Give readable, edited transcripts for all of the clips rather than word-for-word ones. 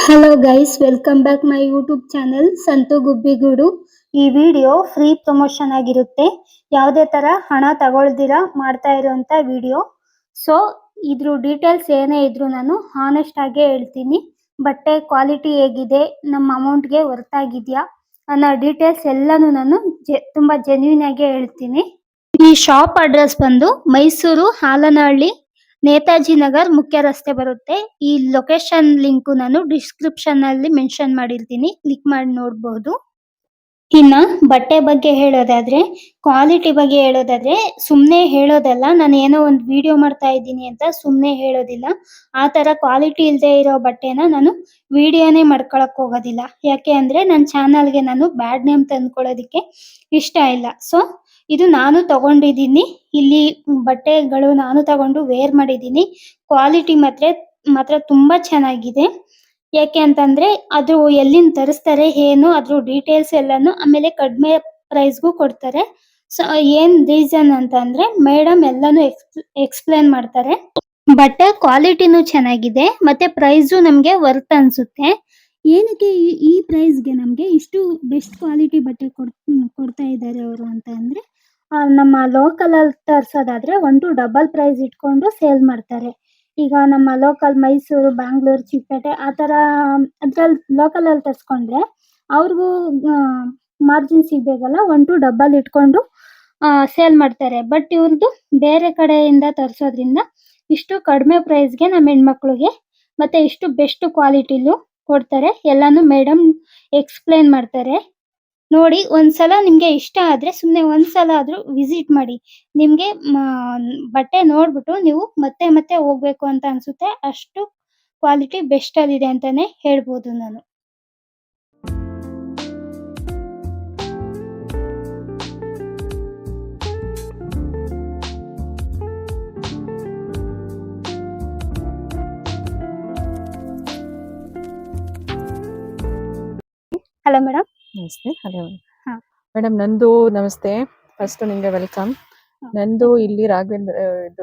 Hello guys, welcome back my YouTube channel Santu Gubbigudu. ಈ video free promotion ಆಗಿರುತ್ತೆ. ಯಾವುದೇ ತರ ಹಣ ತಗೊಳ್ದಿರ ಮಾಡ್ತಾ ಇರುವಂತ ವಿಡಿಯೋ. ಸೊ ಇದ್ರ ಡೀಟೇಲ್ಸ್ ಏನೇ ಇದ್ರು ನಾನು ಹಾನೆಸ್ಟ್ ಆಗೇ ಹೇಳ್ತೀನಿ. ಬಟ್ಟೆ ಕ್ವಾಲಿಟಿ ಹೇಗಿದೆ, ನಮ್ಮ ಅಮೌಂಟ್ಗೆ ವರ್ತ್ ಆಗಿದೆಯಾ ಅನ್ನೋ ಡೀಟೇಲ್ಸ್ ಎಲ್ಲಾನು ನಾನು ತುಂಬಾ ಜೆನ್ಯೂನ್ ಆಗಿ ಹೇಳ್ತೀನಿ. ಈ ಶಾಪ್ ಅಡ್ರೆಸ್ ಬಂದು ಮೈಸೂರು ಹಾಲನಹಳ್ಳಿ, ನೇತಾಜಿ ನಗರ್ ಮುಖ್ಯ ರಸ್ತೆ ಬರುತ್ತೆ. ಈ ಲೊಕೇಶನ್ ಲಿಂಕ್ ನಾನು ಡಿಸ್ಕ್ರಿಪ್ಷನ್ ಅಲ್ಲಿ ಮೆನ್ಷನ್ ಮಾಡಿರ್ತೀನಿ, ಕ್ಲಿಕ್ ಮಾಡಿ ನೋಡಬಹುದು. ಇನ್ನ ಬಟ್ಟೆ ಬಗ್ಗೆ ಹೇಳೋದಾದ್ರೆ, ಕ್ವಾಲಿಟಿ ಬಗ್ಗೆ ಹೇಳೋದಾದ್ರೆ, ಸುಮ್ನೆ ಹೇಳೋದಲ್ಲ. ನಾನು ಏನೋ ಒಂದು ವಿಡಿಯೋ ಮಾಡ್ತಾ ಇದ್ದೀನಿ ಅಂತ ಸುಮ್ನೆ ಹೇಳೋದಿಲ್ಲ. ಆ ತರ ಕ್ವಾಲಿಟಿ ಇಲ್ಲದೆ ಇರೋ ಬಟ್ಟೆನ ನಾನು ವಿಡಿಯೋನೇ ಮಾಡ್ಕೊಳಕ್ ಹೋಗೋದಿಲ್ಲ. ಯಾಕೆ ಅಂದ್ರೆ ನನ್ನ ಚಾನಲ್ಗೆ ನಾನು ಬ್ಯಾಡ್ ನೇಮ್ ತಂದ್ಕೊಳ್ಳೋದಕ್ಕೆ ಇಷ್ಟ ಇಲ್ಲ. ಸೊ ಇದು ನಾನು ತಗೊಂಡಿದ್ದೀನಿ. ಇಲ್ಲಿ ಬಟ್ಟೆಗಳು ನಾನು ತಗೊಂಡು ವೇರ್ ಮಾಡಿದ್ದೀನಿ. ಕ್ವಾಲಿಟಿ ಮಾತ್ರ ತುಂಬಾ ಚೆನ್ನಾಗಿದೆ. ಯಾಕೆ ಅಂತಂದ್ರೆ ಅದು ಎಲ್ಲಿಂದ ತರಿಸ್ತಾರೆ, ಏನು ಅದ್ರ ಡೀಟೇಲ್ಸ್ ಎಲ್ಲಾನು, ಆಮೇಲೆ ಕಡಿಮೆ ಪ್ರೈಸ್ಗೂ ಕೊಡ್ತಾರೆ. ಸೊ ಏನ್ ರೀಸನ್ ಅಂತಂದ್ರೆ ಮೇಡಮ್ ಎಲ್ಲಾನು ಎಕ್ಸ್ಪ್ಲೇನ್ ಮಾಡ್ತಾರೆ. ಬಟ್ಟೆ ಕ್ವಾಲಿಟಿನೂ ಚೆನ್ನಾಗಿದೆ, ಮತ್ತೆ ಪ್ರೈಸು ನಮ್ಗೆ ವರ್ತ್ ಅನ್ಸುತ್ತೆ. ಏನಕ್ಕೆ ಈ ಪ್ರೈಸ್ಗೆ ನಮ್ಗೆ ಇಷ್ಟು ಬೆಸ್ಟ್ ಕ್ವಾಲಿಟಿ ಬಟ್ಟೆ ಕೊಡ್ತಾ ಇದ್ದಾರೆ ಅವರು ಅಂತ ಅಂದ್ರೆ, ನಮ್ಮ ಲೋಕಲ್ ಅಲ್ಲಿ ತರ್ಸೋದಾದ್ರೆ ಒಂದು ಡಬಲ್ ಪ್ರೈಸ್ ಇಟ್ಕೊಂಡು ಸೇಲ್ ಮಾಡ್ತಾರೆ. ಈಗ ನಮ್ಮ ಲೋಕಲ್ ಮೈಸೂರು, ಬ್ಯಾಂಗ್ಳೂರು, ಚಿಕ್ಕಪೇಟೆ ಆ ತರ ಅದ್ರಲ್ಲಿ ಲೋಕಲ್ ಅಲ್ಲಿ ತರ್ಸ್ಕೊಂಡ್ರೆ ಅವ್ರಿಗೂ ಮಾರ್ಜಿನ್ ಸಿಗ್ಬೇಕಲ್ಲ, ಒಂದು ಡಬಲ್ ಇಟ್ಕೊಂಡು ಸೇಲ್ ಮಾಡ್ತಾರೆ. ಬಟ್ ಇವ್ರದ್ದು ಬೇರೆ ಕಡೆಯಿಂದ ತರ್ಸೋದ್ರಿಂದ ಇಷ್ಟು ಕಡಿಮೆ ಪ್ರೈಸ್ಗೆ ನಮ್ಮ ಹೆಣ್ಮಕ್ಳಿಗೆ ಮತ್ತೆ ಇಷ್ಟು ಬೆಸ್ಟ್ ಕ್ವಾಲಿಟಿಲು ಕೊಡ್ತಾರೆ. ಎಲ್ಲಾನು ಮೇಡಮ್ ಎಕ್ಸ್ಪ್ಲೇನ್ ಮಾಡ್ತಾರೆ. ನೋಡಿ, ಒಂದ್ಸಲ ನಿಮ್ಗೆ ಇಷ್ಟ ಆದ್ರೆ ಸುಮ್ನೆ ಒಂದ್ಸಲ ಆದ್ರೂ ವಿಸಿಟ್ ಮಾಡಿ. ನಿಮ್ಗೆ ಬಟ್ಟೆ ನೋಡ್ಬಿಟ್ಟು ನೀವು ಮತ್ತೆ ಮತ್ತೆ ಹೋಗ್ಬೇಕು ಅಂತ ಅನ್ಸುತ್ತೆ. ಅಷ್ಟು ಕ್ವಾಲಿಟಿ ಬೆಸ್ಟ್ ಆಗಿದೆ ಅಂತಾನೆ ಹೇಳ್ಬೋದು ನಾನು. Hello madam. ನಮಸ್ತೆ. ಹಲೋ ಹಾ. ಮೇಡಮ್, ನಂದು ನಮಸ್ತೆ. ಫಸ್ಟ್ ನಿಮ್ಗೆ ವೆಲ್ಕಮ್. ನಂದು ಇಲ್ಲಿ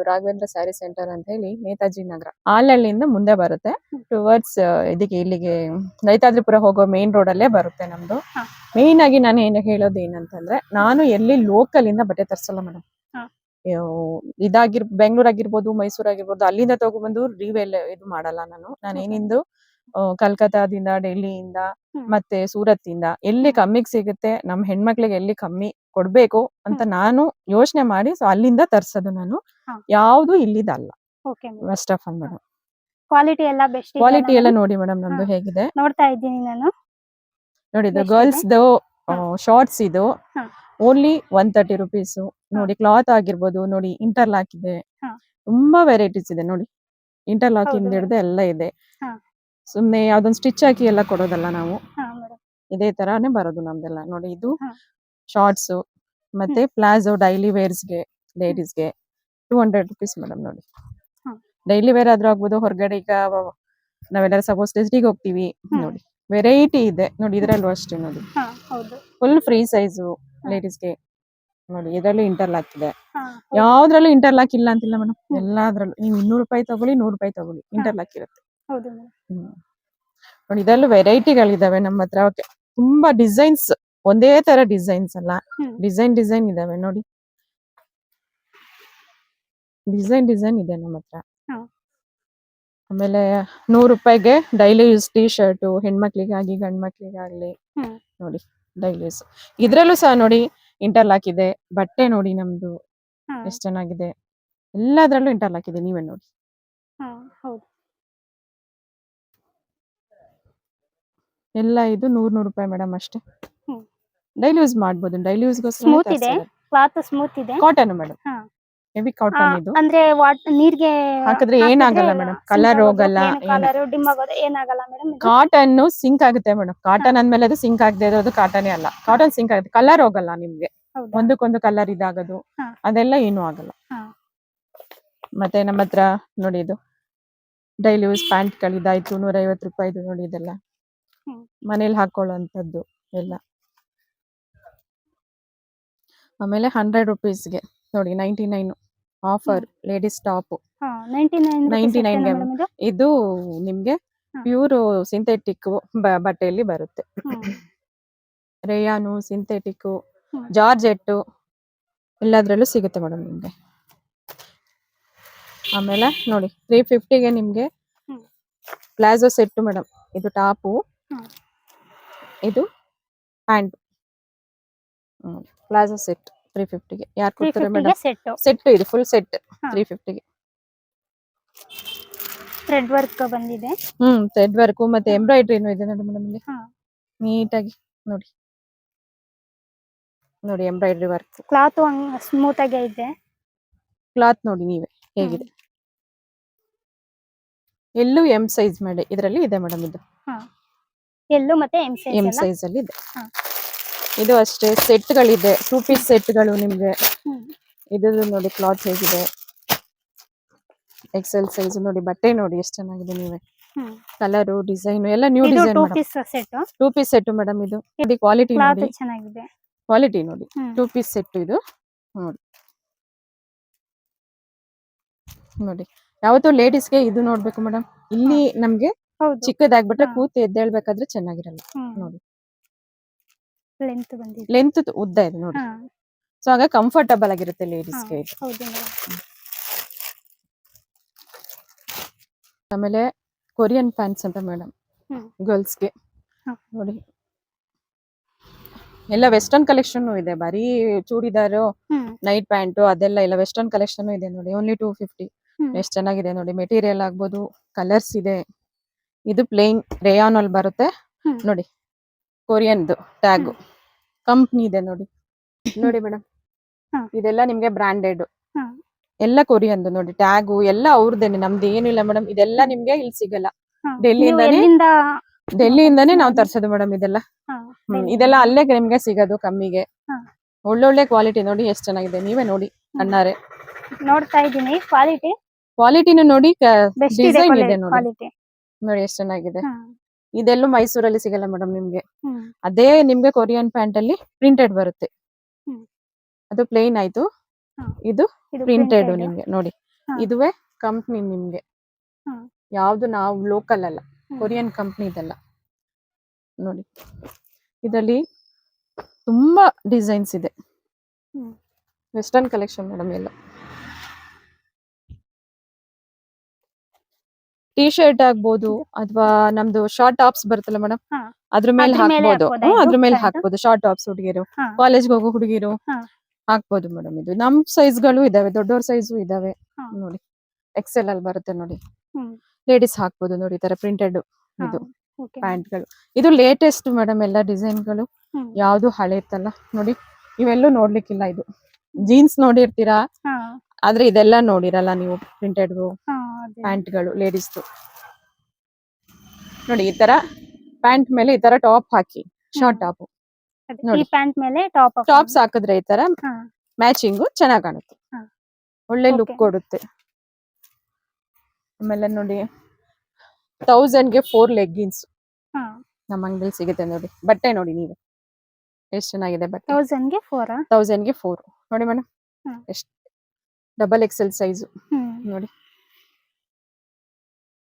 ರಾಘವೇಂದ್ರ ಸ್ಯಾರಿ ಸೆಂಟರ್ ಅಂತ ಹೇಳಿ ನೇತಾಜಿ ನಗರ ಆಲಹಳ್ಳಿಯಿಂದ ಮುಂದೆ ಬರುತ್ತೆ. ಟುವರ್ಡ್ಸ್ ಇಲ್ಲಿಗೆ ರೈತಾದ್ರಿಪುರ ಹೋಗೋ ಮೇನ್ ರೋಡ್ ಅಲ್ಲೇ ಬರುತ್ತೆ ನಮ್ದು. ಮೇನ್ ಆಗಿ ನಾನು ಹೇಳೋದು ಏನಂತಂದ್ರೆ, ನಾನು ಎಲ್ಲಿ ಲೋಕಲ್ ಇಂದ ಬಟ್ಟೆ ತರ್ಸಲ್ಲ ಮೇಡಮ್. ಬೆಂಗಳೂರು ಆಗಿರ್ಬೋದು, ಮೈಸೂರು ಆಗಿರ್ಬೋದು, ಅಲ್ಲಿಂದ ತಗೊಬಂದು ಇದು ಮಾಡಲ್ಲ ನಾನು ಏನಿಂದು ಕಲ್ಕತ್ತಾದಿಂದ, ಡೆಲ್ಲಿಯಿಂದ ಮತ್ತೆ ಸೂರತ್ ಇಂದ ಎಲ್ಲಿ ಕಮ್ಮಿಗೆ ಸಿಗುತ್ತೆ, ನಮ್ ಹೆಣ್ಮಕ್ಳಿಗೆ ಎಲ್ಲಿ ಕಮ್ಮಿ ಕೊಡ್ಬೇಕು ಅಂತ ನಾನು ಯೋಚನೆ ಮಾಡಿ ಅಲ್ಲಿಂದ ತರ್ಸೋದು ನಾನು. ಯಾವ್ದು ಇಲ್ಲಿದಲ್ಲ. First of all madam, quality ಎಲ್ಲ ಬೆಸ್ಟ್ ಇದೆ. ಕ್ವಾಲಿಟಿ ಎಲ್ಲ ನೋಡಿ ಮೇಡಮ್, ನಮ್ದು ಹೇಗಿದೆ ನೋಡ್ತಾ ಇದ್ದೀನಿ ನಾನು. ನೋಡಿ, ಇದು ಗರ್ಲ್ಸ್ ಶಾರ್ಟ್ಸ್, ಇದು ಓನ್ಲಿ 130 rupees. ನೋಡಿ, ಕ್ಲಾತ್ ಆಗಿರ್ಬೋದು, ನೋಡಿ ಇಂಟರ್ಲಾಕ್ ಇದೆ, ತುಂಬಾ ವೆರೈಟೀಸ್ ಇದೆ ನೋಡಿ. ಇಂಟರ್ಲಾಕ್ ಇಂದ ಹಿಡಿದು ಎಲ್ಲ ಇದೆ. ಸುಮ್ನೆ ಯಾವ್ದೊಂದು ಸ್ಟಿಚ್ ಹಾಕಿ ಎಲ್ಲ ಕೊಡೋದಲ್ಲ ನಾವು, ಇದೇ ತರಾನೇ ಬರೋದು ನಮ್ದೆಲ್ಲ. ನೋಡಿ, ಇದು ಶಾರ್ಟ್ಸ್ ಮತ್ತೆ ಪ್ಲಾಜೋ ಡೈಲಿ ವೇರ್ಸ್ಗೆ ಲೇಡೀಸ್ಗೆ 200 rupees ಮೇಡಮ್. ನೋಡಿ, ಡೈಲಿ ವೇರ್ ಆದ್ರೂ ಆಗ್ಬೋದು, ಹೊರಗಡೆ ಈಗ ನಾವೆಲ್ಲ ಸಪೋಸ್ ಟೆಸ್ಟಿಗೆ ಹೋಗ್ತೀವಿ, ನೋಡಿ ವೆರೈಟಿ ಇದೆ. ನೋಡಿ, ಇದ್ರಲ್ಲೂ ಅಷ್ಟೇ ನೋಡಿ, ಫುಲ್ ಫ್ರೀ ಸೈಜು ಲೇಡೀಸ್ಗೆ. ನೋಡಿ, ಇದರಲ್ಲೂ ಇಂಟರ್ಲಾಕ್ ಇದೆ. ಯಾವ್ದ್ರಲ್ಲೂ ಇಂಟರ್ಲಾಕ್ ಇಲ್ಲ ಅಂತಿಲ್ಲ ಮೇಡಮ್, ಎಲ್ಲಾದ್ರಲ್ಲೂ ನೀವು 200 ರೂಪಾಯಿ ತಗೊಳ್ಳಿ, 100 ರೂಪಾಯಿ ತಗೊಳ್ಳಿ, ಇಂಟರ್ಲಾಕ್ ಇರುತ್ತೆ. ನೋಡಿ, ಇದರಲ್ಲೂ ವೆರೈಟಿಗಳಿದಾವೆ ನಮ್ಮ ಹತ್ರ. ತುಂಬಾ ಡಿಸೈನ್ಸ್, ಒಂದೇ ತರ ಡಿಸೈನ್ಸ್ ಅಲ್ಲ, ಡಿಸೈನ್ ಇದಾವೆ ನೋಡಿ. ಡಿಸೈನ್ ಇದೆ ನಮ್ಮ ಹತ್ರ. ಆಮೇಲೆ 100 ರೂಪಾಯಿಗೆ ಡೈಲಿ ಯೂಸ್ ಟೀ ಶರ್ಟ್, ಹೆಣ್ಮಕ್ಳಿಗಾಗಿ ಗಂಡ್ಮಕ್ಳಿಗಾಗ್ಲಿ. ನೋಡಿ, ಡೈಲಿ ಯೂಸ್. ಇದ್ರಲ್ಲೂ ಸಹ ನೋಡಿ ಇಂಟರ್ಲಾಕ್ ಇದೆ. ಬಟ್ಟೆ ನೋಡಿ ನಮ್ದು ಎಷ್ಟು ಚೆನ್ನಾಗಿದೆ. ಎಲ್ಲದ್ರಲ್ಲೂ ಇಂಟರ್ಲಾಕ್ ಇದೆ, ನೀವೇ ನೋಡಿ. ಎಲ್ಲ ಇದು 100 ರೂಪಾಯಿ ಮೇಡಮ್ ಅಷ್ಟೇ. ಡೈಲಿ ಯೂಸ್ ಮಾಡ್ಬೋದು. ಡೈಲಿ ಯೂಸ್ಗೋಸ್ಕರ ಕಾಟನ್ ಮೇಡಮ್, ಹೆವಿ ಕಾಟನ್ ಇದು. ಅಂದ್ರೆ ನೀರ್ಗೆ ಹಾಕಿದ್ರೆ ಏನಾಗಲ್ಲ ಮೇಡಮ್, ಕಲರ್ ಹೋಗಲ್ಲ, ಕಾಟನ್ ಸಿಂಕ್ ಆಗುತ್ತೆ ಮೇಡಮ್. ಕಾಟನ್ ಅಂದ್ಮೇಲೆ ಅದು ಸಿಂಕ್ ಆಗದೆ ಇರೋದು ಕಾಟನೇ ಅಲ್ಲ. ಕಾಟನ್ ಸಿಂಕ್ ಆಗುತ್ತೆ, ಕಲರ್ ಹೋಗಲ್ಲ ನಿಮ್ಗೆ. ಒಂದಕ್ಕೊಂದು ಕಲರ್ ಇದಾಗೋದು ಅದೆಲ್ಲ ಏನೂ ಆಗಲ್ಲ. ಮತ್ತೆ ನಮ್ಮ ಹತ್ರ ನೋಡಿ, ಇದು ಡೈಲಿ ಯೂಸ್ ಪ್ಯಾಂಟ್ ಗಳಿದಾಯ್ತು 150 ರೂಪಾಯಿದು. ನೋಡಿ, ಇದೆಲ್ಲ ಮನೇಲಿ ಹಾಕೊಳ್ಳುವಂಥದ್ದು ಎಲ್ಲ. ಆಮೇಲೆ 100 ರೂಪೀಸ್ಗೆ ನೋಡಿ 99 ಆಫರ್ ಲೇಡೀಸ್ ಟಾಪ್ 99ಗೆ. ಇದು ನಿಮ್ಗೆ ಪ್ಯೂರ್ ಸಿಂಥೆಟಿಕ್ ಬಟ್ಟೆಯಲ್ಲಿ ಬರುತ್ತೆ. ರೇಯಾನು, ಸಿಂಥೆಟಿಕ್, ಜಾರ್ಜೆಟ್ ಎಲ್ಲದ್ರಲ್ಲೂ ಸಿಗುತ್ತೆ ಮೇಡಮ್ ನಿಮ್ಗೆ. ಆಮೇಲೆ ನೋಡಿ 350ಗೆ ನಿಮ್ಗೆ ಪ್ಲಾಜೋ ಸೆಟ್ ಮೇಡಮ್. ಇದು ಟಾಪು, ಇದು ಪ್ಯಾಂಟ್. ಪ್ಲಾಜೋ ಸೆಟ್ 350ಗೆ ಯಾರು ಕೊಡ್ತಾರೆ ಮೇಡಮ್? ಸೆಟ್ ಇದು ಫುಲ್ ಸೆಟ್ 350ಗೆ. ಥ್ರೆಡ್ ವರ್ಕ್ ಬಂದಿದೆ. ಥ್ರೆಡ್ ವರ್ಕ್ ಮತ್ತೆ ಎಂಬ್ರಾಯ್ಡ್ರಿನೂ ಇದೆ ನೋಡಿ ಮೇಡಮ್ ಇಲ್ಲಿ. ನೀಟಾಗಿ ನೋಡಿ ನೋಡಿ ಎಂಬ್ರಾಯ್ಡ್ರಿ ವರ್ಕ್. ಕ್ಲಾತ್ ಸ್ಮೂತ್ ಆಗಿ ಇದೆ. ಕ್ಲಾತ್ ನೋಡಿ ನೀವೇ ಹೇಗಿದೆ. ಎಲ್ಲೂ ಎಂ ಸೈಜ್ ಮಾಡಿ ಇದರಲ್ಲಿ ಇದೆ ಮೇಡಮ್. ಇದು ಎಲ್ಲೂ ಮತ್ತೆ ಎಂ ಸೈಜ್ ಅಲ್ಲಿ ಇದೆ. ಇದು ಅಷ್ಟೇ ಸೆಟ್ ಗಳಿದೆ, 2 ಪೀಸ್ ಸೆಟ್ ಗಳು ನಿಮ್ಗೆ. ಇದು ನೋಡಿ ಕ್ಲಾತ್ ಹೇಗಿದೆ, ಎಕ್ಸೆಲ್ ಸೈಜ್ ನೋಡಿ. ಬಟ್ಟೆ ನೋಡಿ ಎಷ್ಟು ಚೆನ್ನಾಗಿದೆ, ನೀವೇ ಕಲರ್ ಡಿಸೈನ್ ಎಲ್ಲ new design. 2 piece set madam. ಇದು ಕ್ವಾಲಿಟಿ ನೋಡಿ, ಚೆನ್ನಾಗಿದೆ ಕ್ವಾಲಿಟಿ ನೋಡಿ. 2 ಪೀಸ್ ಸೆಟ್ ಇದು ನೋಡಿ. ನೋಡಿ ಯಾವತ್ತೂ ಲೇಡೀಸ್ಗೆ ಇದು ನೋಡ್ಬೇಕು ಮೇಡಮ್. ಇಲ್ಲಿ ನಮ್ಗೆ ಚಿಕ್ಕದಾಗ್ಬಿಟ್ರೆ ಕೂತು ಎದ್ದೇಳ್ಬೇಕಾದ್ರೆ ಚೆನ್ನಾಗಿರಲ್ಲ ನೋಡಿ. ಲೆಂತ್ ಉದ್ದ ಇದೆ ನೋಡಿ. ಸೊ ಆಗ ಕಂಫರ್ಟಬಲ್ ಆಗಿರುತ್ತೆ ಲೇಡೀಸ್ಗೆ. ಆಮೇಲೆ ಕೊರಿಯನ್ ಪ್ಯಾಂಟ್ಸ್ ಅಂತ ಮೇಡಮ್ ಗರ್ಲ್ಸ್ಗೆ ನೋಡಿ. ಎಲ್ಲ ವೆಸ್ಟರ್ನ್ ಕಲೆಕ್ಷನ್ ಇದೆ, ಬರೀ ಚೂಡಿದಾರು ನೈಟ್ ಪ್ಯಾಂಟು ಅದೆಲ್ಲ ಇಲ್ಲ. ವೆಸ್ಟರ್ನ್ ಕಲೆಕ್ಷನ್ ಇದೆ ನೋಡಿ. ಓನ್ಲಿ 250. ಎಷ್ಟು ಚೆನ್ನಾಗಿದೆ ನೋಡಿ. ಮೆಟೀರಿಯಲ್ ಆಗ್ಬೋದು, ಕಲರ್ಸ್ ಇದೆ. ಇದು ಪ್ಲೇನ್ ರೇಯಾನ್ ಅಲ್ಲಿ ಬರುತ್ತೆ ನೋಡಿ. ಕೊರಿಯನ್ದು ಟ್ಯಾಗ್ ಕಂಪ್ನಿ ಇದೆ ನೋಡಿ. ನೋಡಿ ಮೇಡಮ್, ಇದೆಲ್ಲ ನಿಮ್ಗೆ ಬ್ರಾಂಡೆಡ್ ಎಲ್ಲ ಕೊರಿಯನ್ದು ನೋಡಿ. ಟ್ಯಾಗು ಎಲ್ಲ ಅವ್ರದ್ದೇನೆ, ನಮ್ದು ಏನಿಲ್ಲ ಮೇಡಮ್. ಇದೆಲ್ಲ ನಿಮ್ಗೆ ಇಲ್ಲಿ ಸಿಗಲ್ಲ. ಡೆಲ್ಲಿಯಿಂದಾನೇ ನಾವು ತರ್ಸೋದು ಮೇಡಮ್ ಇದೆಲ್ಲ. ಇದೆಲ್ಲ ಅಲ್ಲೇ ನಿಮ್ಗೆ ಸಿಗೋದು ಕಮ್ಮಿಗೆ. ಒಳ್ಳೊಳ್ಳೆ ಕ್ವಾಲಿಟಿ ನೋಡಿ ಎಷ್ಟು ಚೆನ್ನಾಗಿದೆ, ನೀವೇ ನೋಡಿ ಕಣ್ಣಾರೆ. ನೋಡ್ತಾ ಇದ್ದೀನಿ ಕ್ವಾಲಿಟಿನೂ ನೋಡಿ, ಡಿಸೈನ್ ಇದೆ ನೋಡಿ. ನೋಡಿ ಎಷ್ಟು ಚೆನ್ನಾಗಿದೆ. ಇದೆಲ್ಲೂ ಮೈಸೂರಲ್ಲಿ ಸಿಗಲ್ಲ ಮೇಡಮ್ ನಿಮ್ಗೆ. ಅದೇ ನಿಮ್ಗೆ ಕೊರಿಯನ್ ಪ್ಯಾಂಟ್ ಅಲ್ಲಿ ಪ್ರಿಂಟೆಡ್ ಬರುತ್ತೆ. ಅದು ಪ್ಲೇನ್ ಆಯ್ತು, ಇದು ಪ್ರಿಂಟೆಡ್ ನಿಮ್ಗೆ ನೋಡಿ. ಇದುವೇ ಕಂಪ್ನಿ ನಿಮ್ಗೆ, ಯಾವ್ದು ನಾವು ಲೋಕಲ್ ಅಲ್ಲ, ಕೊರಿಯನ್ ಕಂಪ್ನಿ ಇದೆಲ್ಲ ನೋಡಿ. ಇದರಲ್ಲಿ ತುಂಬಾ ಡಿಸೈನ್ಸ್ ಇದೆ. Western collection madam. ಎಲ್ಲ ಟೀ ಶರ್ಟ್ ಆಗ್ಬೋದು, ಅಥವಾ ನಮ್ದು ಶಾರ್ಟ್ ಟಾಪ್ಸ್ ಬರುತ್ತಲ್ಲ ಮೇಡಮ್, ಅದ್ರ ಮೇಲೆ ಹಾಕ್ಬೋದು. ಅದ್ರ ಮೇಲೆ ಹಾಕ್ಬೋದು. ಶಾರ್ಟ್ ಟಾಪ್ಸ್ ಹುಡುಗಿರು, ಕಾಲೇಜ್ಗೆ ಹೋಗೋ ಹುಡುಗಿರು ಹಾಕ್ಬೋದು ಮೇಡಮ್. ಇದು ನಮ್ ಸೈಜ್ ಗಳು ಇದಾವೆ, ದೊಡ್ಡವ್ರ ಸೈಜು ಇದಾವೆ ನೋಡಿ. ಎಕ್ಸೆಲ್ ಅಲ್ಲಿ ಬರುತ್ತೆ ನೋಡಿ. ಲೇಡೀಸ್ ಹಾಕ್ಬೋದು ನೋಡಿ. ಈ ತರ ಪ್ರಿಂಟೆಡ್ ಇದು ಪ್ಯಾಂಟ್ ಗಳು. ಇದು ಲೇಟೆಸ್ಟ್ ಮೇಡಮ್. ಎಲ್ಲ ಡಿಸೈನ್ ಗಳು ಯಾವ್ದು ಹಳೆ ಇತ್ತಲ್ಲ ನೋಡಿ, ಇವೆಲ್ಲೂ ನೋಡ್ಲಿಕ್ಕಿಲ್ಲ. ಇದು ಜೀನ್ಸ್ ನೋಡಿರ್ತೀರಾ, ಆದ್ರೆ ಇದೆಲ್ಲ ನೋಡಿರಲ್ಲ ನೀವು. ಪ್ರಿಂಟೆಡ್ ಪ್ಯಾಂಟ್ ಗಳು ಲೇಡೀಸ್ ನೋಡಿ. ಈ ತರ ಪ್ಯಾಂಟ್ ಮೇಲೆ ಈ ತರ ಟಾಪ್ ಹಾಕಿ, ಶಾರ್ಟ್ ಟಾಪ್ ನೋಡಿ. ಪ್ಯಾಂಟ್ ಮೇಲೆ ಟಾಪ್ಸ್ ಹಾಕಿದ್ರೆ ಈ ತರ ಮ್ಯಾಚಿಂಗು ಚೆನ್ನಾಗ್ ಕಾಣುತ್ತೆ, ಒಳ್ಳೆ ಲುಕ್ ಕೊಡುತ್ತೆ. ಆಮೇಲೆ ನೋಡಿ 1000ಗೆ 4 ಲೆಗ್ಗಿನ್ಸ್ ನಮ್ಮ ಅಂಗಡಿಲಿ ಸಿಗುತ್ತೆ ನೋಡಿ. ಬಟ್ಟೆ ನೋಡಿ ನೀವೇ ಎಷ್ಟು ಚೆನ್ನಾಗಿದೆ ಬಟ್ಟೆ. 1000ಗೆ 4 ನೋಡಿ ಮೇಡಮ್. ಎಷ್ಟು ಡಬಲ್ ಎಕ್ಸೆಲ್ ಸೈಜ್ ನೋಡಿ.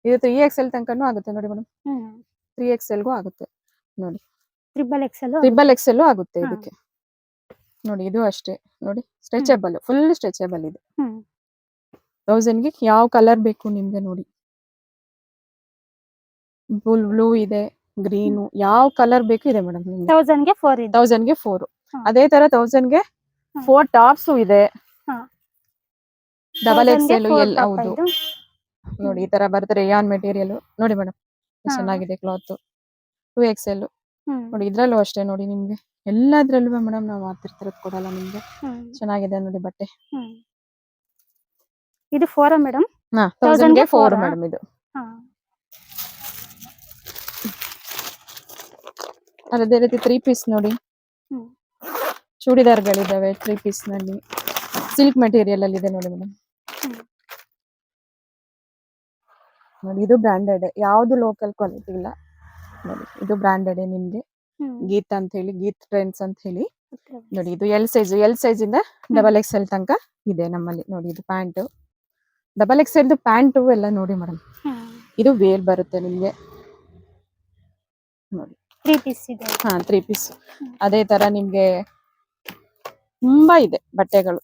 ಇದು 3XL ತನಕನೂ ಆಗುತ್ತೆ ನೋಡಿ ಮೇಡಮ್. 3XLಗೂ ಆಗುತ್ತೆ ನೋಡಿ. ಟ್ರಿಬಲ್ ಎಕ್ಸೆಲ್ ಆಗುತ್ತೆ ಇದಕ್ಕೆ ನೋಡಿ. ಇದು ಅಷ್ಟೇ ನೋಡಿ, ಸ್ಟ್ರೆಚಬಲ್, ಫುಲ್ ಸ್ಟ್ರೆಚಬಲ್ ಇದೆ. 1000ಗೆ ಯಾವ ಕಲರ್ ಬೇಕು ನಿಮ್ಗೆ ನೋಡಿ. ಬ್ಲೂ ಇದೆ, ಗ್ರೀನು, ಯಾವ ಕಲರ್ ಬೇಕು ಇದೆ ಮೇಡಮ್. 1000ಗೆ 4. ಅದೇ ತರ 1000ಗೆ 4 ಟಾಪ್ಸ್ ಇದೆ. ಡಬಲ್ ಎಕ್ಸೆಲ್ ಎಲ್ಲ ಹೌದು ನೋಡಿ. ಈ ತರ ಬರುತ್ತೆ ರೇಯಾನ್ ಮೆಟೀರಿಯಲ್ ನೋಡಿ ಮೇಡಮ್. ಚೆನ್ನಾಗಿದೆ ಕ್ಲಾತ್. 2XL ನೋಡಿ. ಇದ್ರಲ್ಲೂ ಅಷ್ಟೇ ನೋಡಿ ನಿಮ್ಗೆ. ಎಲ್ಲದ್ರಲ್ಲೂ ಮೇಡಮ್ ನಾವು ಮಾತಿರ್ತಿರೋದು ಕೊಡಲ್ಲ ನಿಮ್ಗೆ. ಚೆನ್ನಾಗಿದೆ ನೋಡಿ ಬಟ್ಟೆ. ಇದು 4 ಮೇಡಮ್. 1000ಗೆ 4 ಮೇಡಮ್. ಇದು ಅದೇ ರೀತಿ 3 ಪೀಸ್ ನೋಡಿ. ಚೂಡಿದಾರ್ಗಳಿದಾವೆ 3 ಪೀಸ್ ನಲ್ಲಿ. ಸಿಲ್ಕ್ ಮೆಟೀರಿಯಲ್ ಅಲ್ಲಿ ಇದೆ ನೋಡಿ ಮೇಡಮ್. ನೋಡಿ ಇದು ಬ್ರಾಂಡೆಡ್, ಯಾವ್ದು ಲೋಕಲ್ ಕ್ವಾಲಿಟಿ ಇಲ್ಲ ನೋಡಿ. ಇದು ಬ್ರಾಂಡೆಡ್ ನಿಮ್ಗೆ. ಗೀತ್ ಅಂತ ಹೇಳಿ, ಗೀತ್ ಟ್ರೆಂಡ್ಸ್ ಅಂತ ಹೇಳಿ ನೋಡಿ. ಇದು ಎಲ್ ಸೈಜ್ ಇಂದ ಡಬಲ್ XL ತನಕ ಇದೆ ನಮ್ಮಲ್ಲಿ ನೋಡಿ. ಇದು ಪ್ಯಾಂಟ್, ಡಬಲ್ XL ಪ್ಯಾಂಟು ಎಲ್ಲ ನೋಡಿ ಮೇಡಮ್. ಇದು ವೇಲ್ ಬರುತ್ತೆ ನಿಮ್ಗೆ ನೋಡಿ. 3 ಪೀಸ್ ಇದೆ. ಹಾ 3 ಪೀಸ್. ಅದೇ ತರ ನಿಮ್ಗೆ ತುಂಬಾ ಇದೆ ಬಟ್ಟೆಗಳು.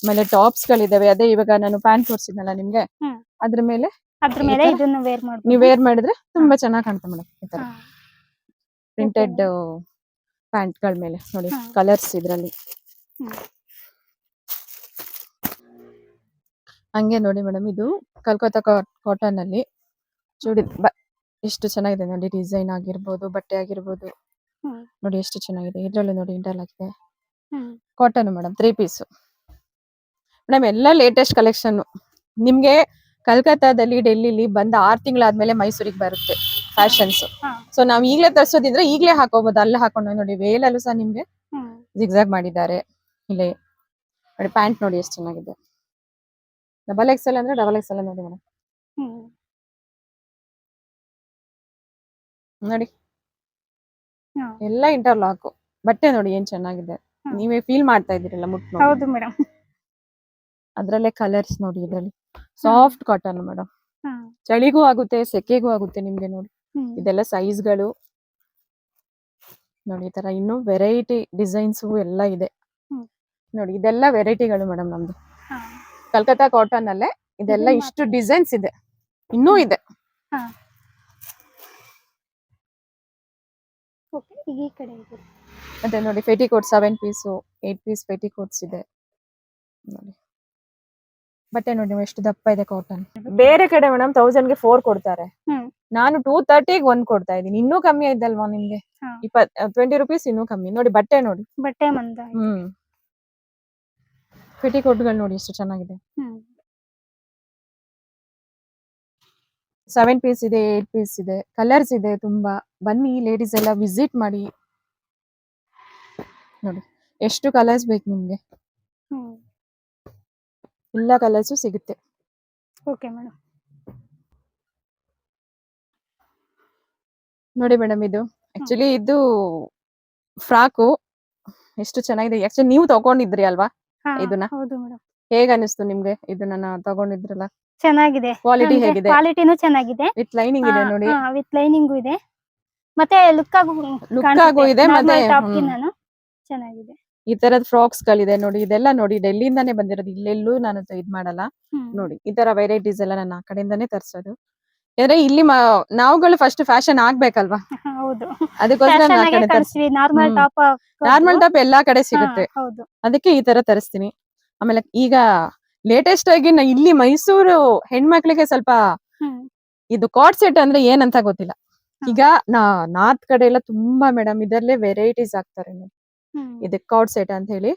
ಆಮೇಲೆ ಟಾಪ್ಸ್ ಗಳಿದಾವೆ. ಅದೇ ಇವಾಗ ನಾನು ಪ್ಯಾಂಟ್ ತೋರಿಸಿದ್ನಲ್ಲ ನಿಮ್ಗೆ, ಹ್ಮ್. ಅದ್ರ ಮೇಲೆ ಅದ್ರ ಮೇಲೆ ಈ ತರ ಇದನ್ನು ವೇರ್ ಮಾಡ್ಬೋದು. ನೀವು ವೇರ್ ಮಾಡಿದ್ರೆ ತುಂಬಾ ಚೆನ್ನಾಗಿ ಕಾಣುತ್ತೆ ಮೇಡಮ್. ಈ ತರ ಪ್ರಿಂಟೆಡ್ ಪ್ಯಾಂಟ್ ಗಳ ಮೇಲೆ ನೋಡಿ ಕಲರ್ಸ್ ಇದ್ರಲ್ಲಿ. ಹಂಗೆ ನೋಡಿ ಮೇಡಮ್, ಇದು ಕಲ್ಕತ್ತಾ ಕಾಟನ್ ಅಲ್ಲಿ ಚೂಡಿ ಎಷ್ಟು ಚೆನ್ನಾಗಿದೆ ನೋಡಿ. ಡಿಸೈನ್ ಆಗಿರ್ಬೋದು, ಬಟ್ಟೆ ಆಗಿರ್ಬೋದು ನೋಡಿ ಎಷ್ಟು ಚೆನ್ನಾಗಿದೆ. ಇದ್ರಲ್ಲೂ ನೋಡಿ ಇಂಟರ್ಲಾಕ್ ಇದೆ. Cotton madam 3 piece madam. ಎಲ್ಲ ಲೇಟೆಸ್ಟ್ ಕಲೆಕ್ಷನ್. ನಿಮ್ಗೆ ಕಲ್ಕತ್ತಾದಲ್ಲಿ ಡೆಲ್ಲಿಲಿ ಬಂದ 6 ತಿಂಗಳಾದ್ಮೇಲೆ ಮೈಸೂರಿಗೆ ಬರುತ್ತೆ ಫ್ಯಾಷನ್ಸ್. ಸೊ ನಾವ್ ಈಗ್ಲೇ ತರ್ಸೋದಿದ್ರೆ ಈಗ್ಲೇ ಹಾಕೋಬಹುದು. ಅಲ್ಲೇ ಹಾಕೊಂಡು ನೋಡಿ. ವೇಲಲ್ಲೂ ಸಹ ನಿಮ್ಗೆ ಜಿಗ್ಜಾಗ್ ಮಾಡಿದ್ದಾರೆ. ಇಲ್ಲಿ ನೋಡಿ ಪ್ಯಾಂಟ್ ನೋಡಿ ಎಷ್ಟು ಚೆನ್ನಾಗಿದೆ. ಡಬಲ್ ಎಕ್ಸೆಲ್ ಅಂದ್ರೆ ಡಬಲ್ ಎಕ್ಸೆಲ್ ನೋಡಿ ಮೇಡಮ್. ನೋಡಿ ಎಲ್ಲ ಇಂಟರ್ಲಾಕ್. ಬಟ್ಟೆ ನೋಡಿ ಏನ್ ಚೆನ್ನಾಗಿದೆ. ನೀವೇ ಫೀಲ್ ಮಾಡ್ತಾ ಇದ್ದೀರಲ್ಲ ಮುಟ್ ನೋಡಿ. ಹೌದು ಮೇಡಮ್. ಅದ್ರಲ್ಲೇ ಕಲರ್ಸ್ ನೋಡಿ. ಇದ್ರಲ್ಲಿ ಸಾಫ್ಟ್ ಕಾಟನ್ ಮೇಡಮ್. ಚಳಿಗೂ ಆಗುತ್ತೆ, ಸೆಕೆಗೂ ಆಗುತ್ತೆ ನಿಮ್ಗೆ ನೋಡಿ. ಇದೆಲ್ಲ ಸೈಜ್ಗಳು ನೋಡಿ. ಈ ತರ ಇನ್ನು ವೆರೈಟಿ ಡಿಸೈನ್ಸ್ ಎಲ್ಲ ಇದೆ ನೋಡಿ. ಇದೆಲ್ಲ ವೆರೈಟಿಗಳು ಮೇಡಮ್ ನಮ್ದು ಕಲ್ಕತ್ತಾ ಕಾಟನ್ ಅಲ್ಲೇ. ಇದೆಲ್ಲ ಇಷ್ಟು ಡಿಸೈನ್ಸ್ ಇದೆ, ಇನ್ನೂ ಇದೆ. ಅದೇ ನೋಡಿ ಪೆಟಿಕೋಟ್ 7 ಪೀಸು 8 ಪೀಸ್ ಪೆಟಿಕೋಟ್ಸ್ ಇದೆ ನೋಡಿ. ಬಟ್ಟೆ ನೋಡಿ ಎಷ್ಟು ದಪ್ಪ ಇದೆ ಕಾಟನ್. ಬೇರೆ ಕಡೆ ಮೇಡಮ್ 1000 ಗೆ 4 ಕೊಡ್ತಾರೆ. ನಾನು 230 ಗೆ 1 ಕೊಡ್ತಾ ಇದ್ದೀನಿ. ಇನ್ನೂ ಕಮ್ಮಿ ಆಯ್ತಲ್ವಾ ನಿಮ್ಗೆ? 20 ರುಪೀಸ್ ಇನ್ನೂ ಕಮ್ಮಿ ನೋಡಿ. ಬಟ್ಟೆ ನೋಡಿ. ಬಟ್ಟೆ ಮಂದ. ಪೆಟಿಕೋಟ್ಗಳು ನೋಡಿ ಎಷ್ಟು ಚೆನ್ನಾಗಿದೆ. 7 ಪೀಸ್ ಇದೆ, 8 ಪೀಸ್ ಇದೆ, ಕಲರ್ಸ್ ಇದೆ ತುಂಬಾ. ಬನ್ನಿ ಲೇಡೀಸ್ ಎಲ್ಲ ವಿಸಿಟ್ ಮಾಡಿ ನೋಡಿ. ಎಷ್ಟು ಕಲರ್ಸ್ ಬೇಕು ನಿಮ್ಗೆ? ಎಲ್ಲ ಕಲರ್ಸು ಸಿಗುತ್ತೆ. Okay madam. ನೋಡಿ ಮೇಡಮ್, ಇದು ಆಕ್ಚುಲಿ ಇದು ಫ್ರಾಕು ಎಷ್ಟು ಚೆನ್ನಾಗಿದೆ. ಆಕ್ಚುಲಿ ನೀವು ತಗೊಂಡಿದ್ರಿ ಅಲ್ವಾ ಇದನ್ನ? ಹೌದು ಮೇಡಮ್. ಹೇಗ ಅನಿಸ್ತು ನಿಮ್ಗೆ? ಇದನ್ನ ತಗೊಂಡಿದ್ರಲ್ಲ, ಚೆನ್ನಾಗಿದೆ. ಕ್ವಾಲಿಟಿ ಹೇಗಿದೆ? ಕ್ವಾಲಿಟಿನೂ ಚೆನ್ನಾಗಿದೆ. ವಿತ್ ಲೈನಿಂಗ್ ಇದೆ ನೋಡಿ. ವಿತ್ ಲೈನಿಂಗ್ ಇದೆ. ಮತ್ತೆ ಲುಕ್ ಆಗು ಇದೆ. ಮತ್ತೆ ಚೆನ್ನಾಗಿದೆ. ಈ ತರದ ಫ್ರಾಕ್ಸ್ ಗಳಿದೆ ನೋಡಿ. ಇದೆಲ್ಲ ನೋಡಿ ಡೆಲ್ಲಿಯಿಂದಾನೇ ಬಂದಿರೋದು. ಇಲ್ಲೆಲ್ಲೂ ನಾನು ಇದ್ ಮಾಡಲ್ಲ ನೋಡಿ. ಈ ತರ ವೆರೈಟೀಸ್ ಎಲ್ಲ ನಾನು ಆ ಕಡೆಯಿಂದಾನೇ ತರ್ಸೋದು. ಯಾಕಂದ್ರೆ ಇಲ್ಲಿ ನಾವುಗಳು ಫಸ್ಟ್ ಫ್ಯಾಷನ್ ಆಗ್ಬೇಕಲ್ವಾ? ಹೌದು. ಅದಕ್ಕೋಸ್ಕರ ನಾನು ಆ ಕಡೆ ತರಿಸ್ತೀನಿ. ನಾರ್ಮಲ್ ಟಾಪ್ ಎಲ್ಲಾ ಕಡೆ ಸಿಗುತ್ತೆ. ಅದಕ್ಕೆ ಈ ತರ ತರಿಸ್ತೀನಿ. ಆಮೇಲೆ ಈಗ ಲೇಟೆಸ್ಟ್ ಆಗಿ ಇಲ್ಲಿ ಮೈಸೂರು ಹೆಣ್ಮಕ್ಳಿಗೆ ಸ್ವಲ್ಪ ಇದು ಕಾರ್ಡ್ ಸೆಟ್ ಅಂದ್ರೆ ಏನಂತ ಗೊತ್ತಿಲ್ಲ. ಈಗ ನಾರ್ತ್ ಕಡೆ ಎಲ್ಲ ತುಂಬಾ ಮೇಡಮ್ ಇದರಲ್ಲೇ ವೆರೈಟೀಸ್ ಆಗ್ತಾರೆ ನೋಡಿ. ಇದು ಕಾರ್ಡ್ ಸೆಟ್ ಅಂತ ಹೇಳಿ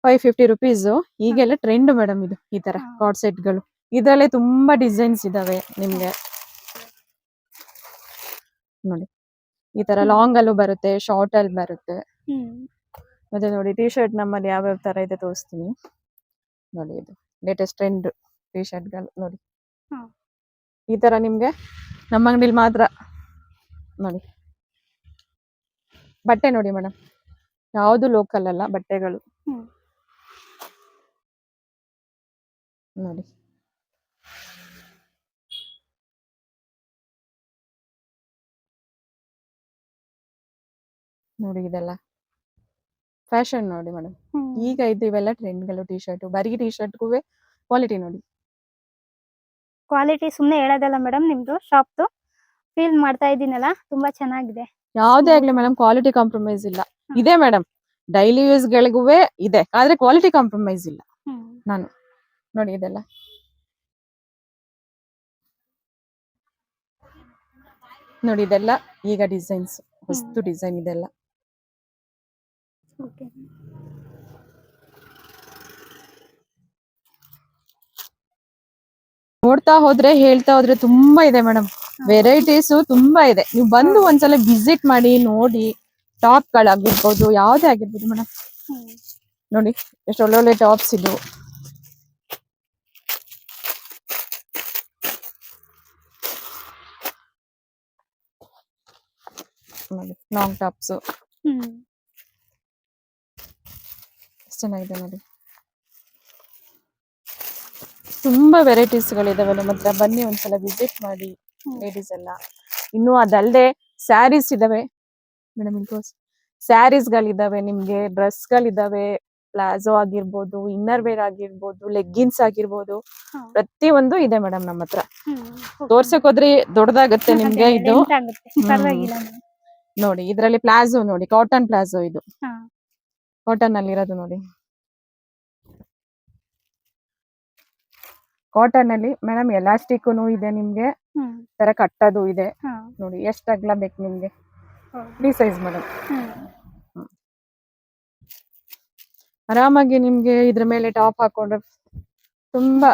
550 ರುಪೀಸ್. ಈಗೆಲ್ಲ ಟ್ರೆಂಡ್ ಮೇಡಮ್ ಇದು. ಈ ತರ ಕಾರ್ಡ್ ಸೆಟ್ ಗಳು ಇದರಲ್ಲೇ ತುಂಬಾ ಡಿಸೈನ್ಸ್ ಇದಾವೆ ನಿಮ್ಗೆ ನೋಡಿ. ಈ ತರ ಲಾಂಗ್ ಅಲ್ಲೂ ಬರುತ್ತೆ, ಶಾರ್ಟ್ ಅಲ್ಲಿ ಬರುತ್ತೆ. ಮತ್ತೆ ನೋಡಿ ಟಿ ಶರ್ಟ್ ನಮ್ಮಲ್ಲಿ ಯಾವ್ಯಾವ ತರ ಇದೆ ತೋರಿಸ್ತೀನಿ ನೋಡಿ. ಇದು ಲೇಟೆಸ್ಟ್ ಟ್ರೆಂಡ್ ಟಿ ಶರ್ಟ್ ಗಳು ನೋಡಿ. ಈ ತರ ನಿಮ್ಗೆ ನಮ್ಮ ಅಂಗಡಿಲಿ ಮಾತ್ರ ನೋಡಿ. ಬಟ್ಟೆ ನೋಡಿ ಮೇಡಮ್, ಯಾವ್ದು ಲೋಕಲ್ ಅಲ್ಲ ಬಟ್ಟೆಗಳು ನೋಡಿ. ನೋಡಿ ಇದೆಲ್ಲ ಫ್ಯಾಷನ್ ನೋಡಿ ಮೇಡಮ್. ಈಗ ಇವೆಲ್ಲ ಟ್ರೆಂಡ್ಗಳು. ಟಿ ಶರ್ಟ್, ಬರೀ ಟಿ ಶರ್ಟ್ಗೂ ಕ್ವಾಲಿಟಿ ನೋಡಿ. ಕ್ವಾಲಿಟಿ ಸುಮ್ಮನೆ ಹೇಳೋದಲ್ಲ ಮೇಡಮ್. ನಿಮ್ದು ಶಾಪ್ದು ಫೀಲ್ ಮಾಡ್ತಾ ಇದ್ದೀನಲ್ಲ, ತುಂಬಾ ಚೆನ್ನಾಗಿದೆ. ಯಾವ್ದೇ ಆಗ್ಲಿ ಮೇಡಮ್, ಕ್ವಾಲಿಟಿ ಕಾಂಪ್ರಮೈಸ್ ಇಲ್ಲ. ಇದೆ ಮೇಡಮ್, ಡೈಲಿ ಯೂಸ್ ಗಳಿಗೂ ಇದೆ, ಆದ್ರೆ ಕ್ವಾಲಿಟಿ ಕಾಂಪ್ರಮೈಸ್ ಇಲ್ಲ. ನಾನು ನೋಡಿ ಇದೆಲ್ಲ ನೋಡಿ. ಇದೆಲ್ಲ ಈಗ ಡಿಸೈನ್ಸ್, ಹೊಸ್ತು ಡಿಸೈನ್ ಇದೆಲ್ಲ. ನೋಡ್ತಾ ಹೋದ್ರೆ ಹೇಳ್ತಾ ಹೋದ್ರೆ ತುಂಬಾ ಇದೆ ಮೇಡಮ್. ವೆರೈಟೀಸ್ ತುಂಬಾ ಇದೆ. ನೀವು ಬಂದು ಒಂದ್ಸಲ ವಿಸಿಟ್ ಮಾಡಿ ನೋಡಿ. ಟಾಪ್ ಗಳಾಗಿರ್ಬೋದು, ಯಾವ್ದೇ ಆಗಿರ್ಬೋದು ಮೇಡಮ್. ನೋಡಿ ಎಷ್ಟು ಒಳ್ಳೊಳ್ಳೆ ಟಾಪ್ಸ್ ಇದು. ನೋಡಿ ಲಾಂಗ್ ಟಾಪ್ಸ್ ಎಷ್ಟು ಚೆನ್ನಾಗಿದೆ ನೋಡಿ. ತುಂಬಾ ವೆರೈಟೀಸ್ ಗಳಿದಾವೆ ನಮ್ಮ ಹತ್ರ, ಬನ್ನಿ ಒಂದ್ಸಲ ವಿಸಿಟ್ ಮಾಡಿ ಲೇಡೀಸ್ ಎಲ್ಲ. ಇನ್ನು ಅದಲ್ಲದೆ ಸ್ಯಾರೀಸ್ ಇದಾವೆ ಮೇಡಮ್, ಸ್ಯಾರೀಸ್ ಗಳಿದಾವೆ ನಿಮ್ಗೆ, ಡ್ರೆಸ್ ಗಳಿದಾವೆ, ಪ್ಲಾಜೋ ಆಗಿರ್ಬೋದು, ಇನ್ನರ್ ವೇರ್ ಆಗಿರ್ಬೋದು, ಲೆಗ್ಗಿನ್ಸ್ ಆಗಿರ್ಬೋದು, ಪ್ರತಿ ಒಂದು ಇದೆ ಮೇಡಮ್ ನಮ್ಮ ಹತ್ರ. ತೋರ್ಸಕ್ ಹೋದ್ರೆ ದೊಡ್ಡದಾಗತ್ತೆ ನಿಮ್ಗೆ ಇದು. ನೋಡಿ ಇದ್ರಲ್ಲಿ ಪ್ಲಾಜೋ ನೋಡಿ, ಕಾಟನ್ ಪ್ಲಾಜೋ ಇದು, ಕಾಟನ್ ಅಲ್ಲಿ ಇರೋದು ನೋಡಿ. ಕಾಟನ್ ಅಲ್ಲಿ ಮೇಡಮ್ ಎಲಾಸ್ಟಿಕ್ ಇದೆ ನಿಮ್ಗೆ, ತರ ಕಟ್ಟೋದು ಇದೆ ನೋಡಿ. ಎಷ್ಟು ಅಗಲ ಬೇಕು ನಿಮ್ಗೆ, ಫ್ರೀ ಸೈಜ್ ಮೇಡಮ್. ಆರಾಮಾಗಿ ನಿಮ್ಗೆ ಇದ್ರ ಮೇಲೆ ಟಾಪ್ ಹಾಕೊಂಡ್ರೆ ತುಂಬಾ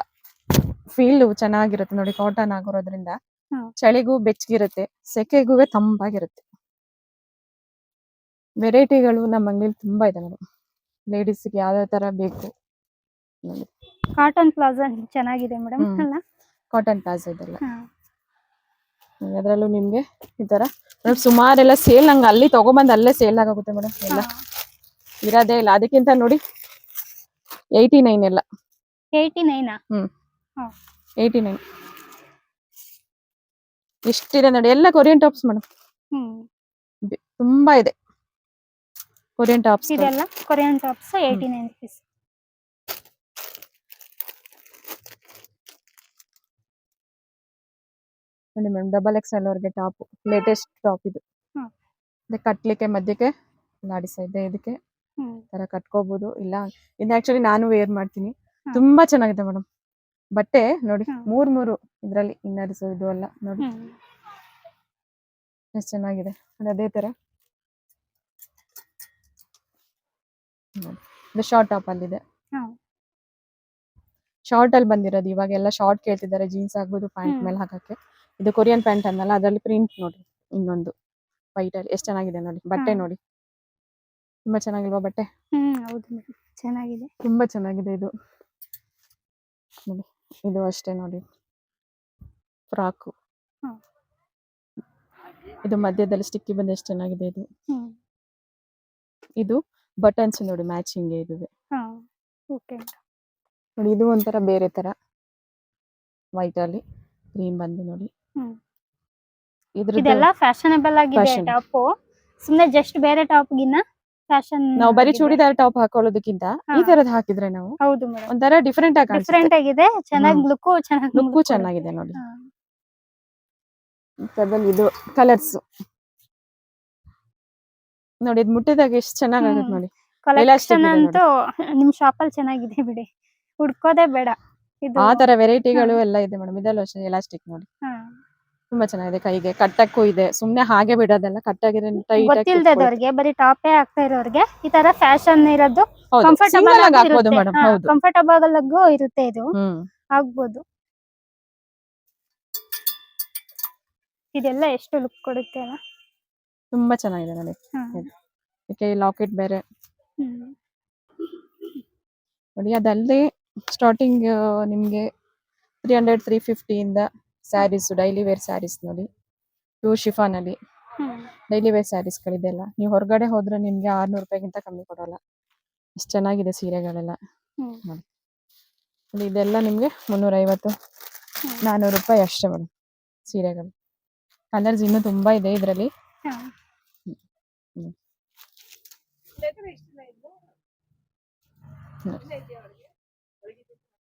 ಫೀಲ್ ಚೆನ್ನಾಗಿರುತ್ತೆ ನೋಡಿ. ಕಾಟನ್ ಆಗಿರೋದ್ರಿಂದ ಚಳಿಗೂ ಬೆಚ್ಚಗಿರುತ್ತೆ, ಸೆಕೆಗೂ ತಂಪಾಗಿರುತ್ತೆ. ವೆರೈಟಿಗಳು ನಮ್ಮ ಅಂಗಡಿಲಿ ತುಂಬಾ ಇದೆ ಮೇಡಮ್, ಲೇಡೀಸ್ಗೆ ಯಾವ್ಯಾವ ತರ ಬೇಕು. ಕಾಟನ್ ಪ್ಲಾಜಾ ಚೆನ್ನಾಗಿದೆ ಮೇಡಮ್. ಕಾಟನ್ ಪ್ಲಾಜಾ ಇದೆಲ್ಲ, ಅದರಲ್ಲೂ ನಿಮ್ಗೆ ಈ ತರ ಸುಮಾರೆಲ್ಲ ಸೇಲ್, ನಂಗೆ ಅಲ್ಲಿ ತಗೊಬಂದ್ ಅಲ್ಲೇ ಸೇಲ್ ಆಗುತ್ತೆ ಮೇಡಮ್. ಎಲ್ಲ ಇರೋದೇ ಇಲ್ಲ, ಅದಕ್ಕಿಂತ ನೋಡಿ 89 ಎಲ್ಲ. 89 89 ಎಷ್ಟಿದೆ ನೋಡಿ, ಎಲ್ಲ ಕೊರಿಯನ್ ಟಾಪ್ಸ್ ಮೇಡಮ್. ತುಂಬಾ ಇದೆ ಕೊರಿಯನ್ ಟಾಪ್ಸ್. ಇದೆಲ್ಲ ಕೊರಿಯನ್ ಟಾಪ್ಸ್ 89 rupees. ನೋಡಿ ಮೇಡಮ್, ಡಬಲ್ XL ಅವ್ರಿಗೆ ಟಾಪ್, ಲೇಟೆಸ್ಟ್ ಟಾಪ್ ಇದು. ಕಟ್ಲಿಕ್ಕೆ ಮಧ್ಯಕ್ಕೆ ಲಾಡಿಸ ಇದೆ, ಇದಕ್ಕೆ ತರ ಕಟ್ಕೋಬಹುದು. ಇಲ್ಲ ಇದು ಆಕ್ಚುಲಿ ನಾನು ವೇರ್ ಮಾಡ್ತೀನಿ, ತುಂಬಾ ಚೆನ್ನಾಗಿದೆ ಮೇಡಮ್. ಬಟ್ಟೆ ನೋಡಿ, ಮೂರು ಇದ್ರಲ್ಲಿ ಇನ್ನರ್ಸ್ ಇದು ಎಲ್ಲ ನೋಡಿ ಎಷ್ಟು ಚೆನ್ನಾಗಿದೆ. ಅದೇ ತರ ಇದು ಶಾರ್ಟ್ ಟಾಪ್ ಅಲ್ಲಿದೆ, ಶಾರ್ಟ್ ಅಲ್ಲಿ ಬಂದಿರೋದು. ಇವಾಗೆಲ್ಲ ಶಾರ್ಟ್ ಕೇಳ್ತಿದ್ದಾರೆ, ಜೀನ್ಸ್ ಆಗ್ಬೋದು, ಪ್ಯಾಂಟ್ ಮೇಲೆ ಹಾಕಕ್ಕೆ. ಇದು ಕೊರಿಯನ್ ಪ್ಯಾಂಟ್ ಅನ್ನಲ್ಲ, ಅದರಲ್ಲಿ ಪ್ರಿಂಟ್ ನೋಡಿ ಇನ್ನೊಂದು ವೈಟ್ ಅಲ್ಲಿ ಎಷ್ಟು ಚೆನ್ನಾಗಿದೆ ನೋಡಿ. ಬಟ್ಟೆ ನೋಡಿ ತುಂಬಾ ಚೆನ್ನಾಗಿಲ್ವಾ ಬಟ್ಟೆ? ಹೌದು ಮೇಡಮ್, ಚೆನ್ನಾಗಿದೆ, ತುಂಬಾ ಚೆನ್ನಾಗಿದೆ ಇದು ನೋಡಿ. ಇದು ಅಷ್ಟೇ ನೋಡಿ, ಫ್ರಾಕು. ಇದು ಮಧ್ಯದಲ್ಲಿ ಸ್ಟಿಕ್ಕಿ ಬಂದು ಎಷ್ಟು ಚೆನ್ನಾಗಿದೆ ಇದು. ಇದು ಬಟನ್ಸ್ ನೋಡಿ, ಮ್ಯಾಚಿಂಗ್ ಇದುವೆ ನೋಡಿ. ಇದು ಒಂಥರ ಬೇರೆ ತರ ವೈಟ್ ಅಲ್ಲಿ ಗ್ರೀನ್ ಬಂದು ನೋಡಿ. ಇದೆಲ್ಲ ಫ್ಯಾಷನಬಲ್ ಆಗಿದೆ ಟಾಪ್. ಸುಮ್ಮನೆ ಜಸ್ಟ್ ಬೇರೆ ಟಾಪ್ ಗಿನ್ನ ಫ್ಯಾಷನ್. ನಾವು ಬರೀ ಚೂಡಿದಾರ್ ಟಾಪ್ ಹಾಕೊಳ್ಳೋದಕ್ಕಿಂತ ಈ ತರದ್ ಹಾಕಿದ್ರೆ ನಾವು ಹೌದು ಮೇಡಮ್, ಒಂಥರ ಡಿಫರೆಂಟ್ ಆಗಿದೆ. ಚೆನ್ನಾಗಿ ಲುಕ್ ಚೆನ್ನಾಗಿದೆ ನೋಡಿ. ಇದು ಕಲರ್ಸ್ ನೋಡಿ, ಇದು ಮುಟ್ಟಿದಾಗ ಎಷ್ಟು ಚೆನ್ನಾಗುತ್ತೆ ನೋಡಿ. ಕಲೆಕ್ಷನ್ ಅಂತೂ ನಿಮ್ ಶಾಪ್ ಅಲ್ಲಿ ಚೆನ್ನಾಗಿದೆ ಬಿಡಿ, ಹುಡ್ಕೋದೇ ಬೇಡ. ಆ ತರ ವೆರೈಟಿಗಳು ಎಲ್ಲ ಇದೆ ಮೇಡಮ್. ಇದೆಲ್ಲ ಅಷ್ಟೇ ಎಲಾಸ್ಟಿಕ್ ನೋಡಿ, ತುಂಬಾ ಚೆನ್ನಾಗಿದೆ. ಕೈಗೆ ಕಟ್ಟಕ್ಕೂ ಇದೆ, ಸುಮ್ನೆ ಹಾಗೆ ಬಿಡೋದಲ್ಲ, ಕಟ್ಟಾಗಿರೋ ಟೈಟ್ ಗೊತ್ತಿಲ್ಲದವ್ರಿಗೆ, ಬರೀ ಟಾಪೇ ಆಗ್ತಾ ಇರೋರಿಗೆ ಈ ತರ ಫ್ಯಾಷನ್ ಇರೋದು ಕಂಫರ್ಟಬಲ್ ಆಗು ಇರುತ್ತೆ. ಇದು ಆಗ್ಬೋದು. ಇದೆಲ್ಲ ಎಷ್ಟು ಲುಕ್ ಕೊಡುತ್ತೆ ಅಲ್ಲ, ತುಂಬಾ ಚೆನ್ನಾಗಿದೆ ನೋಡಿ. ಇದಕ್ಕೆ ಲಾಕೆಟ್ ಬೇರೆ ನೋಡಿ. ಅದಲ್ಲದೆ ಸ್ಟಾರ್ಟಿಂಗ್ ನಿಮ್ಗೆ 300 350 ಇಂದ ಸ್ಯಾರೀಸ್, ಡೈಲಿ ವೇರ್ ಸ್ಯಾರೀಸ್ ನೋಡಿ. ಪ್ಯೂರ್ ಶಿಫಾನ್ ಅಲ್ಲಿ ಡೈಲಿ ವೇರ್ ಸ್ಯಾರೀಸ್ ಗಳಿದೆಲ್ಲ. ನೀವು ಹೊರಗಡೆ ಹೋದ್ರೆ ನಿಮ್ಗೆ 600 ರೂಪಾಯಿಗಿಂತ ಕಮ್ಮಿ ಕೊಡಲ್ಲ, ಎಷ್ಟು ಚೆನ್ನಾಗಿದೆ ಸೀರೆಗಳೆಲ್ಲ ನೋಡಿ. ಇದೆಲ್ಲ ನಿಮ್ಗೆ 350 400 ರೂಪಾಯಿ ಅಷ್ಟೇ ಮೇಡಮ್ ಸೀರೆಗಳು. ಕಲರ್ಸ್ ಇನ್ನೂ ತುಂಬಾ ಇದೆ ಇದರಲ್ಲಿ.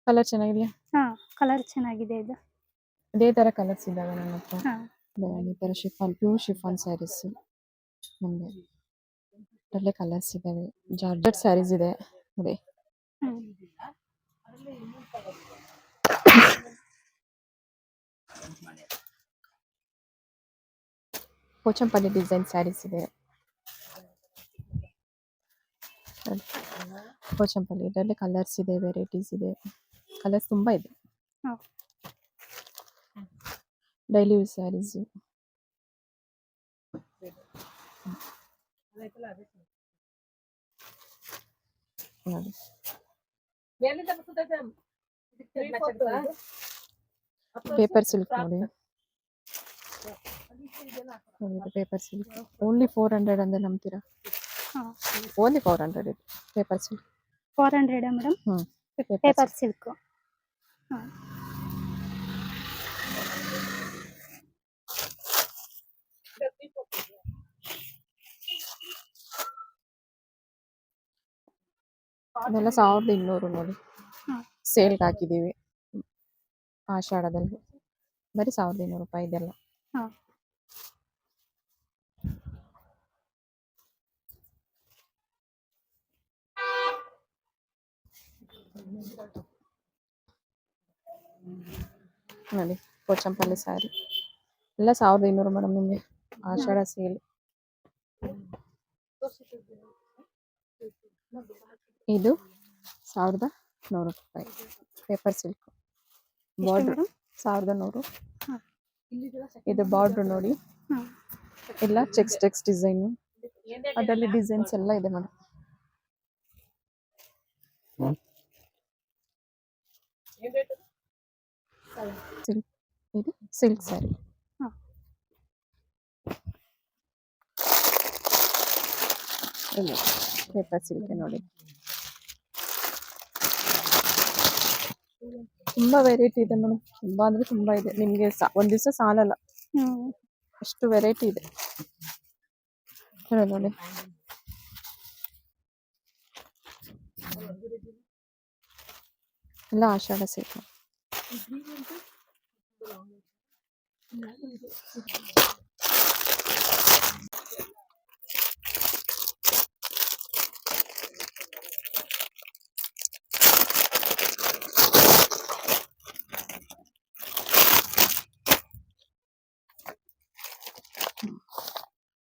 ಕಲರ್ ಚೆನ್ನಾಗಿದೆಯಾ? ಕಲರ್ ಚೆನ್ನಾಗಿದೆ. ಇದು ಇದೇ ತರ ಕಲರ್ಸ್ ಇದಾವೆ ನನ್ನ ಹತ್ರ. ಈ ತರ ಶಿಫಾನ್, ಪ್ಯೂರ್ ಶಿಫಾನ್ ಸ್ಯಾರೀಸ್ ನಮಗೆ ಇದರಲ್ಲೇ ಕಲರ್ಸ್ ಇದಾವೆ. ಜಾರ್ಜೆಟ್ ಸ್ಯಾರೀಸ್ ಇದೆ ನೋಡಿ. ಪೋಚಂಪಲ್ಲಿ ಡಿಸೈನ್ ಸ್ಯಾರೀಸ್ ಇದೆ. ಪೋಚಂಪಲ್ಲಿ ಇದರಲ್ಲಿ ಕಲರ್ಸ್ ಇದೆ, ವೆರೈಟೀಸ್ ಇದೆ, ಕಲರ್ಸ್ ತುಂಬಾ ಇದೆ. Daily use sarees paper silk ನೋಡಿ. ಪೇಪರ್ ಸಿಲ್ಕ್ ಓನ್ಲಿ 400 ಅಂದ್ರೆ ನಂಬ್ತೀರಾ? ಓನ್ಲಿ 400 ಇದು paper silk. 400 madam paper silk. ಹಾ. ಇದೆಲ್ಲ 1200 ನೋಡಿ. ಹಾ. ಸೇಲ್ಗೆ ಹಾಕಿದೀವಿ ಆಷಾಢದಲ್ಲಿ. ಬರೀ 1200 ರೂಪಾಯಿ ಇದೆಲ್ಲ. ಹಾ. ನೋಡಿ ಪೋಚಂಪಲ್ಲಿ ಸ್ಯಾರಿ ಎಲ್ಲ 1200 ಮೇಡಮ್. ನಿಮಗೆ ಆಷಾಢ ಸೇಲ್. ಇದು 1100 ರೂಪಾಯಿ ಪೇಪರ್ ಸಿಲ್ಕ್ ಬಾರ್ಡರ್. 1100. ಹಾ. ಇದು ಬಾರ್ಡರ್ ನೋಡಿ, ಹಾ. ಎಲ್ಲ ಚೆಕ್ಸ್ ಡಿಸೈನ್. ಅದರಲ್ಲಿ ಡಿಸೈನ್ಸ್ ಎಲ್ಲ ಇದೆ ಮೇಡಮ್. ಇದು ಸಿಲ್ಕ್ ಸ್ಯಾರಿ. ಹಾ. ಪೇಪರ್ ಸಿಲ್ಕ್ ನೋಡಿ. ತುಂಬಾ ವೆರೈಟಿ ಇದೆ ಮೇಡಮ್. ತುಂಬಾ ಅಂದ್ರೆ ತುಂಬಾ ಇದೆ. ನಿಮ್ಗೆ ಒಂದ್ ದಿವಸ ಸಾಲಲ್ಲ, ಅಷ್ಟು ವೆರೈಟಿ ಇದೆ ನೋಡಿ. ಎಲ್ಲ Ashada sale.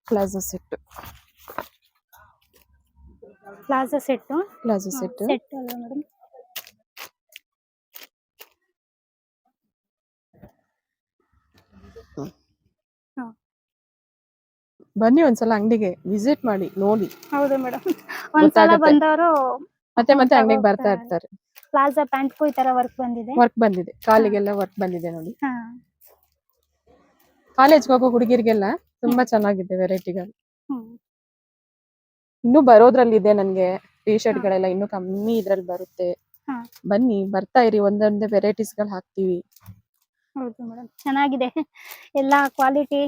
Palazzo set. Palazzo set. Palazzo set. Set ಅಲ್ಲ ಮೇಡಮ್. ಬನ್ನಿ ಒಂದ್ಸಲ ಅಂಗಡಿಗೆ ವಿಸಿಟ್ ಮಾಡಿ ನೋಡಿ. ಹೌದು ಮೇಡಮ್, ಒಂದ್ಸಲ ಬಂದವರು ಮತ್ತೆ ಅಂಗಡಿಗೆ ಬರ್ತಾ ಇರ್ತಾರೆ. ಪ್ಲಾಜಾ ಪ್ಯಾಂಟ್ಗೂ ಈ ತರ ವರ್ಕ್ ಬಂದಿದೆ. ಕಾಲಿಗೆಲ್ಲ ವರ್ಕ್ ಬಂದಿದೆ ನೋಡಿ. ಕಾಲೇಜ್ಗೆ ಹೋಗೋ ಹುಡುಗಿರಿಗೆಲ್ಲ ತುಂಬಾ ಚೆನ್ನಾಗಿದೆ ವೆರೈಟಿಗಳು. ಇನ್ನು ಬರೋದ್ರಲ್ಲಿ ಇದೆ ನನ್ಗೆ. ಟಿ ಶರ್ಟ್ ಗಳೆಲ್ಲ ಇನ್ನು ಕಮ್ಮಿ ಇದ್ರಲ್ಲಿ ಬರುತ್ತೆ. ಬನ್ನಿ, ಬರ್ತಾ ಇರಿ, ಒಂದೊಂದೇ ವೆರೈಟೀಸ್ ಗಳು ಹಾಕ್ತಿವಿ. ಹೌದು ಮೇಡಮ್, ಚೆನ್ನಾಗಿದೆ ಎಲ್ಲ ಕ್ವಾಲಿಟಿ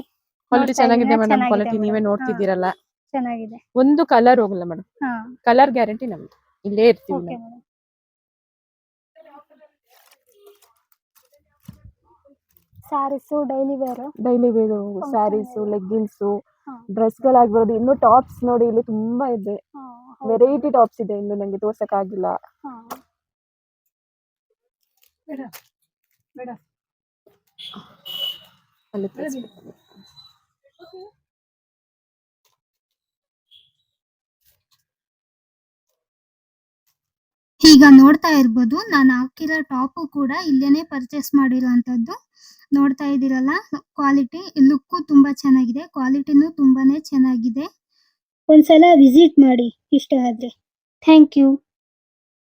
ಚೆನ್ನಾಗಿದೆ ಮೇಡಮ್. ಕ್ವಾಲಿಟಿ ನೀವೇ ನೋಡ್ತಿದ್ದೀರಲ್ಲ, ಚೆನ್ನಾಗಿದೆ. ಒಂದು ಕಲರ್ ಹೋಗಲ್ಲ ಮೇಡಮ್. ಕಲರ್ ಗ್ಯಾರಂಟಿ ನಮ್ದು, ಇಲ್ಲೇ ಇರ್ತೀವಿ ನಾವು. Saris, daily wear saris, leggings, dress ಗಳಾಗಿರೋದು. ಇನ್ನು ಟಾಪ್ಸ್ ನೋಡಿ, ಇಲ್ಲಿ ತುಂಬಾ ಇದೆ, ವೆರೈಟಿ ಟಾಪ್ಸ್ ಇದೆ. ಇನ್ನು ನಂಗೆ ತೋರ್ಸಕ್ ಆಗಿಲ್ಲ. ಈಗ ನೋಡ್ತಾ ಇರ್ಬೋದು, ನಾನು ಹಾಕಿರೋ ಟಾಪು ಕೂಡ ಇಲ್ಲೇನೆ ಪರ್ಚೇಸ್ ಮಾಡಿರೋಂಥದ್ದು. ನೋಡ್ತಾ ಇದ್ದೀರಲ್ಲ, ಕ್ವಾಲಿಟಿ, ಲುಕ್ಕು ತುಂಬಾ ಚೆನ್ನಾಗಿದೆ, ಕ್ವಾಲಿಟಿನೂ ತುಂಬಾನೇ ಚೆನ್ನಾಗಿದೆ. ಒಂದ್ಸಲ ವಿಸಿಟ್ ಮಾಡಿ ಇಷ್ಟ ಆದ್ರೆ. Thank you.